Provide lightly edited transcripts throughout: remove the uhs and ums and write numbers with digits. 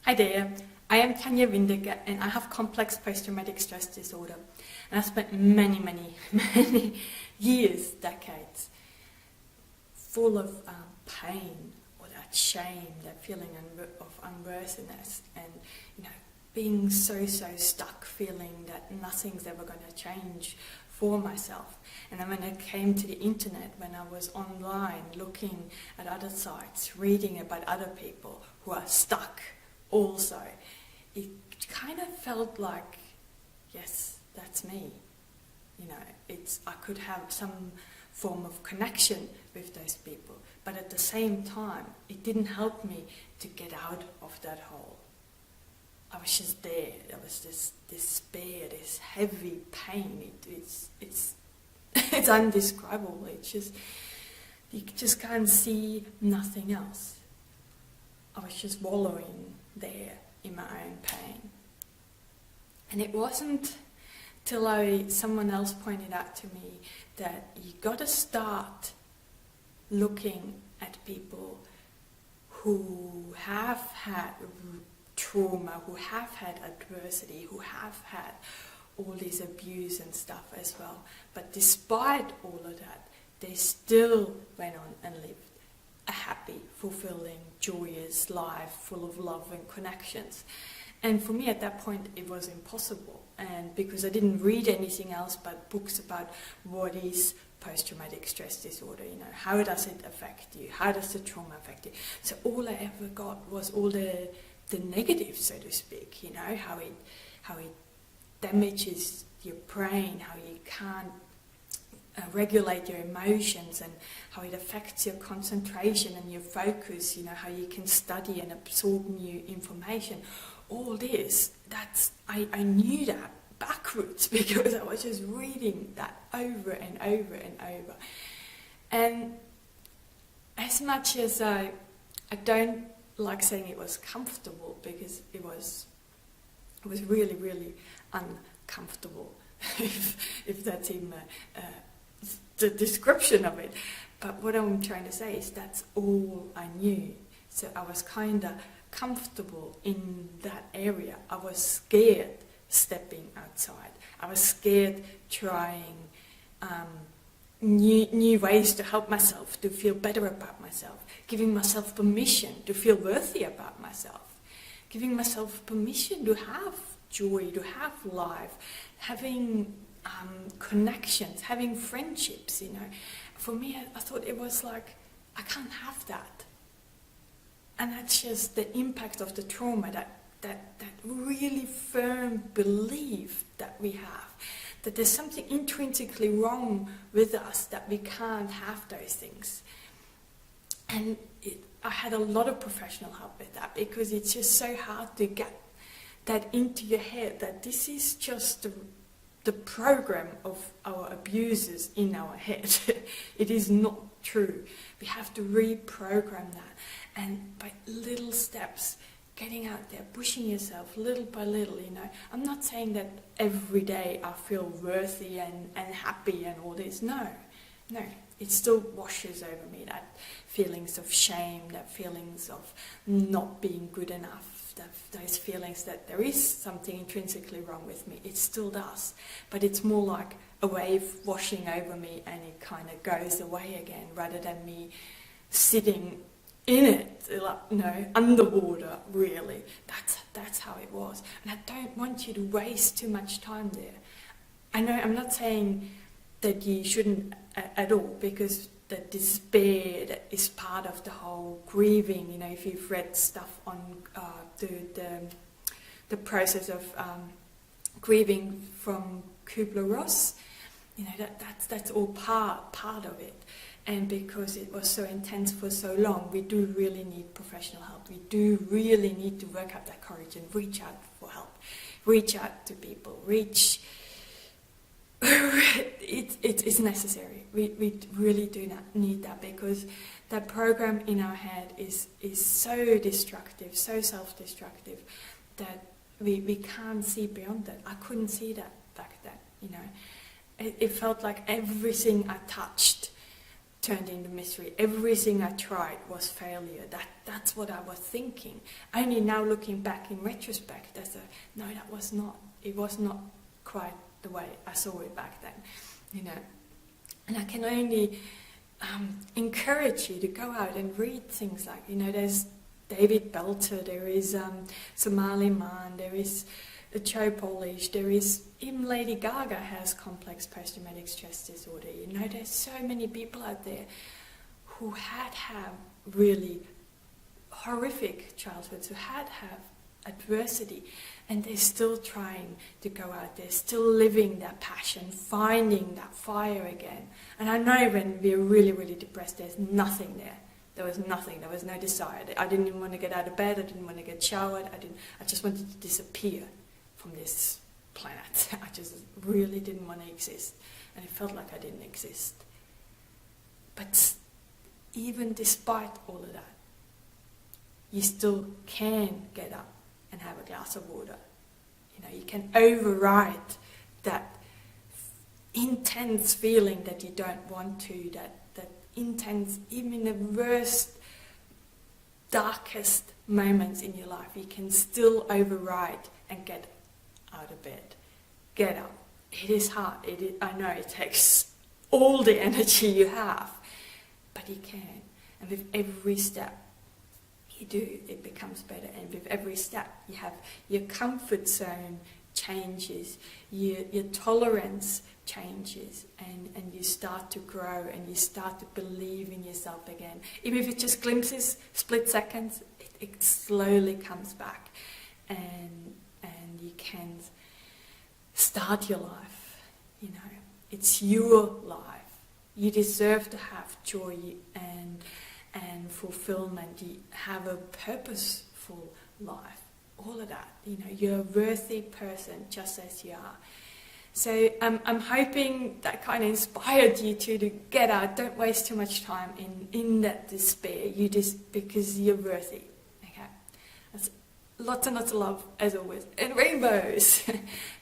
Hi there, I am Tanya Windecker and I have complex post-traumatic stress disorder. And I spent many years, decades, full of pain or that shame, that feeling of unworthiness, and being so stuck, feeling that nothing's ever going to change for myself. And then when I came to the internet, when I was online looking at other sites, reading about other people who are stuck also, it kind of felt like, yes, that's me. I could have some form of connection with those people, but at the same time, it didn't help me to get out of that hole. I was just there. There was this despair, this heavy pain. It's undescribable. You just can't see nothing else. I was just wallowing there in my own pain. And it wasn't till someone else pointed out to me that you got to start looking at people who have had trauma, who have had adversity, who have had all this abuse and stuff as well. But despite all of that, they still went on and lived a happy, fulfilling, joyous life full of love and connections. And for me at that point it was impossible, and because I didn't read anything else but books about what is post-traumatic stress disorder, how does it affect you, how does the trauma affect you. So all I ever got was all the negatives, so to speak, how it damages your brain, how you can't regulate your emotions, and how it affects your concentration and your focus, how you can study and absorb new information. All this, I knew that backwards because I was just reading that over and over and over. And as much as I don't like saying it was comfortable, because it was really uncomfortable, if that's even the description of it. But what I'm trying to say is that's all I knew. So I was kind of comfortable in that area. I was scared stepping outside. I was scared trying new ways to help myself, to feel better about myself, giving myself permission to feel worthy about myself, giving myself permission to have joy, to have life, having connections, having friendships, For me, I thought it was like, I can't have that. And that's just the impact of the trauma, that really firm belief that we have, that there's something intrinsically wrong with us, that we can't have those things. And I had a lot of professional help with that, because it's just so hard to get that into your head, that this is just the program of our abusers in our head. It is not true. We have to reprogram that. And by little steps, getting out there, pushing yourself little by little, I'm not saying that every day I feel worthy and happy and all this. No. It still washes over me, that feelings of shame, that feelings of not being good enough, those feelings that there is something intrinsically wrong with me. It still does. But it's more like a wave washing over me, and it kind of goes away again, rather than me sitting in it, underwater, really. That's how it was. And I don't want you to waste too much time there. I know I'm not saying that you shouldn't at all, because the despair that is part of the whole grieving, if you've read stuff on the process of grieving from Kubler-Ross, that's all part of it. And because it was so intense for so long, we do really need professional help. We do really need to work up that courage and reach out for help. Reach out to people. It's necessary. We really do not need that, because that program in our head is so destructive, so self-destructive, that we can't see beyond that. I couldn't see that back then, It felt like everything I touched turned into misery. Everything I tried was failure. That's what I was thinking. Only now looking back in retrospect, no, that was not. It was not quite the way I saw it back then, you know. And I can only encourage you to go out and read things like, you know, there's David Belter, there is Somali Man, there is Joe Polish, there is, even Lady Gaga has complex post-traumatic stress disorder. You know, there's so many people out there who had really horrific childhoods, who had adversity, and they're still trying to go out there, still living that passion, finding that fire again. And I know when we're really, really depressed, there's nothing there. There was nothing. There was no desire. I didn't even want to get out of bed. I didn't want to get showered. I just wanted to disappear from this planet. I just really didn't want to exist. And it felt like I didn't exist. But even despite all of that, you still can get up and have a glass of water. You know, you can override that intense feeling that you don't want to, that intense, even in the worst, darkest moments in your life, you can still override and get out of bed. Get up. It is hard. I know it takes all the energy you have, but you can. And with every step you do, it becomes better. And with every step, you have your comfort zone changes, your tolerance changes, and you start to grow, and you start to believe in yourself again. Even if it's just glimpses, split seconds, it slowly comes back, and you can start your life. You know, it's your life. You deserve to have joy and fulfillment. You have a purposeful life. All of that, you know, you're a worthy person just as you are. So I'm hoping that kind of inspired you to get out. Don't waste too much time in that despair. Because you're worthy. Okay, that's lots and lots of love as always, and rainbows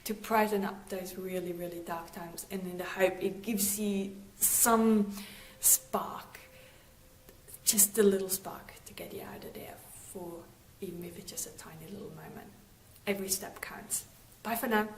to brighten up those really, really dark times. And in the hope it gives you some spark, just a little spark to get you out of there, for even if it's just a tiny little moment. Every step counts. Bye for now.